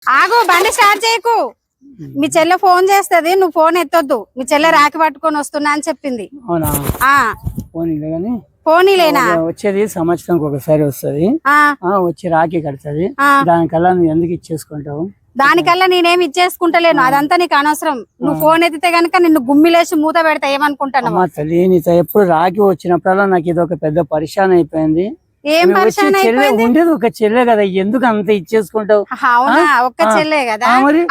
ఆగు, బండి స్టార్ట్ చేయకు. మీ చెల్లె ఫోన్ చేస్తది, నువ్వు ఫోన్ ఎత్తొద్దు. మీ చెల్లె రాఖీ పట్టుకొని వస్తున్నా అని చెప్పింది. పోనీలేనా? వచ్చేది సంవత్సరానికి ఒకసారి వస్తుంది, వచ్చి రాఖీ కడుతుంది. దానికల్లా నువ్వు ఎందుకు ఇచ్చేసుకుంటావు? దానికల్లా నేనేమి ఇచ్చేసుకుంటలేను, అదంతా నీకు అనవసరం. నువ్వు ఫోన్ ఎత్తితే గనక నిన్ను గుమ్మిలేసి మూత పెడతా ఏమనుకుంటాను. తల్లి నీతో ఎప్పుడు రాఖీ వచ్చినప్పుడల్లా నాకు ఇది ఒక పెద్ద పరిశాన్ అయిపోయింది. ఏం పరిశాన్ అయిపోయింది? ఉండేది ఒక చెల్లె కదా, ఎందుకు అంత ఇచ్చేసుకుంటావు? అవునా, ఒక్క చెల్లె కదా.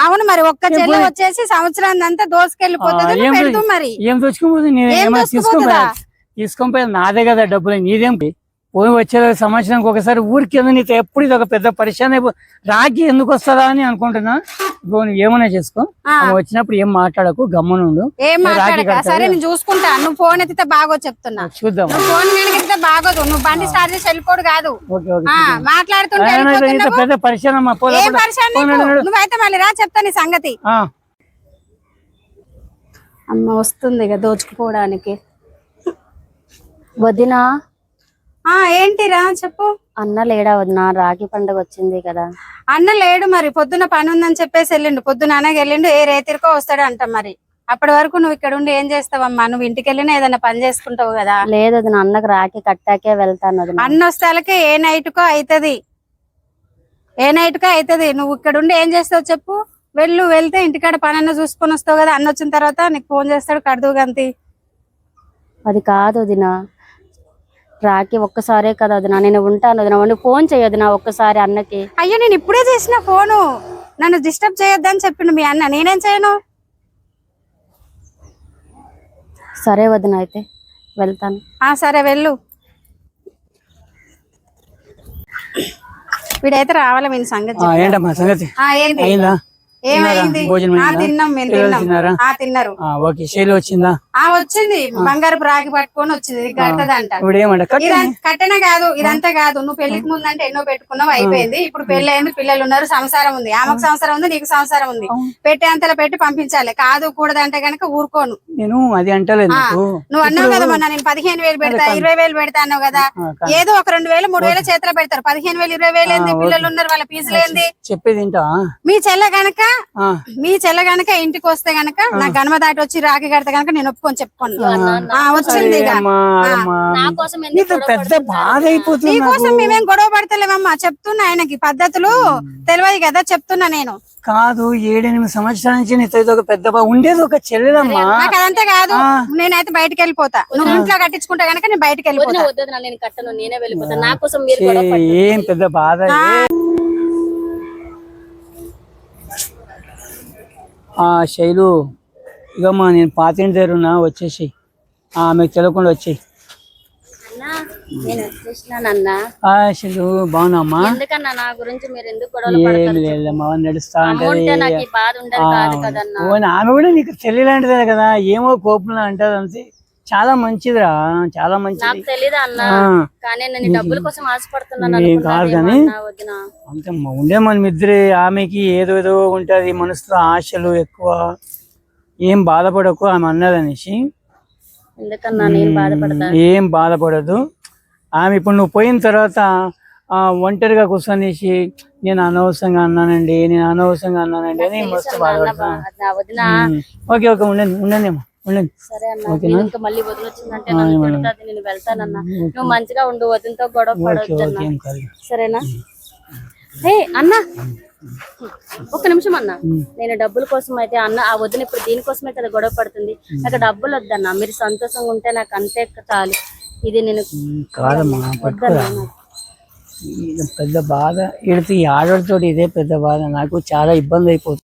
అవును, మరి ఒక్క చెల్లె వచ్చేసి సంవత్సరాన్ని అంతా దోసుకెళ్ళిపోతుంది. మరి ఏం దోచుకోపోతుంది? నేను తీసుకోపోయేది నాదే కదా డబ్బులు, నీదేం పోయి వచ్చే సంవత్సరానికి ఒకసారి ఊరికి నీతో ఎప్పుడు ఇది ఒక పెద్ద పరిశాన్ అయిపో. రాఖీ ఎందుకు వస్తుందా అని అనుకుంటున్నా. నువ్వు ఏమైనా చేసుకో, వచ్చినప్పుడు ఏం మాట్లాడకు, గమ్మునుండు. సరే నేను చూసుకుంటా. నువ్వు ఫోన్ ఎత్తితే బాగోదు చెప్తున్నా. చూద్దాం. ఫోన్ ఎత్తితే బాగోదు, నువ్వు బండి స్టార్ట్ చేసి వెళ్ళిపోడు కాదు, మాట్లాడుతుంటే. పెద్ద పరిశాన్ నువ్వైతే మళ్ళీ రా, చెప్తా నీ సంగతి. అమ్మ వస్తుంది ఇక దోచుకుపోవడానికి. వదినా ఏంటిరా చెప్పు. అన్న లేడా వదినా? రాఖీ పండుగ వచ్చింది కదా. అన్న లేడు, మరి పొద్దున పని ఉందని చెప్పేసి వెళ్ళిండు. పొద్దున అనగా వెళ్ళిండు, ఏ రేతిరికో వస్తాడు అంట. మరి అప్పటి వరకు నువ్వు ఇక్కడ ఉండి ఏం చేస్తావమ్మా? నువ్వు ఇంటికి వెళ్ళినా ఏదైనా పని చేసుకుంటావు కదా. లేదు వదినా, అన్నకు రాఖీ కట్టాకే వెళ్తాను. అన్న వస్తాలకే ఏ నైట్కో అవుతుంది, నువ్వు ఇక్కడ ఉండి ఏం చేస్తావు చెప్పు. వెళ్తే ఇంటికాడ పని చూసుకొని వస్తావు కదా. అన్న వచ్చిన తర్వాత నీకు ఫోన్ చేస్తాడు, కడుదు గంతి. అది కాదు వదినా, రాఖీ ఒక్కసారే కదా వదినా, నేను ఉంటాను వదినా. నువ్వు ఫోన్ చేయొద్దు నా ఒక్కసారి అన్నకి. అయ్యో నేను ఇప్పుడే చేసిన ఫోను, నన్ను డిస్టర్బ్ చేయొద్దని చెప్పిండు మీ అన్న, నేనేం చేయను. సరే వదినా, అయితే వెళ్తాను. సరే వెళ్ళు. వీడైతే రావాలి మీ సంగతి. ఏంటి ఏమైంది? తిన్నాం మేము, తిన్నారు. వచ్చిందా? వచ్చింది, బంగారపు రాగి పట్టుకొని వచ్చింది. కట్టదంట. కట్టనే కాదు, ఇదంతా కాదు. నువ్వు పెళ్లికి ముందంటే ఎన్నో పెట్టుకున్నావు, అయిపోయింది. ఇప్పుడు పెళ్లి అయింది, పిల్లలు ఉన్నారు, సంసారం ఉంది. ఆమెకు సంసారం ఉంది, నీకు సంసారం ఉంది. పెట్టేంతలో పెట్టి పంపించాలి. కాదు కూడదంటే గనక ఊరుకోను. నేను అది అంటలేదు. నువ్వు అన్నావు కదా మొన్న, నేను 15,000 పెడతా, 20,000 పెడతా అన్నావు కదా. ఏదో ఒక 2,000 3,000 చేతిలో పెడతారు. 15,000 20,000 ఏంది? పిల్లలు ఉన్నారు, వాళ్ళ ఫీజులు ఏంది? చెప్పేది మీ చెల్ల గనక ఇంటికి వస్తే గనక నా గణమ దాటి వచ్చి రాఖీ కడితే గనక నేను ఒప్పుకొని చెప్పుకోను. వచ్చింది నీకోసం మేమేం గొడవ పడతలేమమ్మా. చెప్తున్నా, ఆయనకి పద్ధతులు తెలియదు కదా, చెప్తున్నా నేను. కాదు, 7-8 సంవత్సరాల నుంచి నీతో ఒక పెద్ద ఉండేది ఒక చెల్లెలమ్మా. నాకు అదంతా కాదు, నేనైతే బయటకు వెళ్ళిపోతా. నువ్వు ఇంట్లో కట్టించుకుంటా గనక నేను బయటకు వెళ్ళిపోతా. ఏం పెద్ద బాధ. శైలు, ఇగమ్మా నేను పాతింటి దగ్గర ఉన్నా, వచ్చేసి మీకు తెలియకుండా వచ్చేయి. శైలు బాగున్నామ్మా? ఏమి లేదమ్మా, నడుస్తా ఆమె కూడా నీకు తెలియలాంటిదే కదా, ఏమో కోపంలో అంటది అంతే. చాలా మంచిదిరా, చాలా మంచిది. కాదు కానీ అంతే ఉండే మనం ఇద్దరే. ఆమెకి ఏదో ఉంటది మనసులో, ఆశలు ఎక్కువ. ఏం బాధపడకు ఆమె అన్నదనేసి. ఏం బాధపడదు ఆమె. ఇప్పుడు నువ్వు పోయిన తర్వాత ఒంటరిగా కూర్చొనేసి నేను అనవసరంగా అన్నానండి అని మస్తు బాధపడతాను. ఓకే ఉండండి. మళ్ళీ వదిలొచ్చిందంటే నేను వెళ్తానన్నా. నువ్వు మంచిగా ఉండు, వదినతో గొడవ పడవద్దన్నా, సరేనా? అన్న ఒక్క నిమిషం అన్న, నేను డబ్బుల కోసం అయితే అన్న ఆ వదిన ఇప్పుడు దీనికోసమే కదా గొడవ పడుతుంది. నాకు డబ్బులు వద్దన్నా, మీరు సంతోషంగా ఉంటే నాకు అంతే చాలు. ఇది నేను పెద్ద బాధ. ఈ ఆడవాళ్ళతో ఇదే పెద్ద బాధ. నాకు చాలా ఇబ్బంది అయిపోతుంది.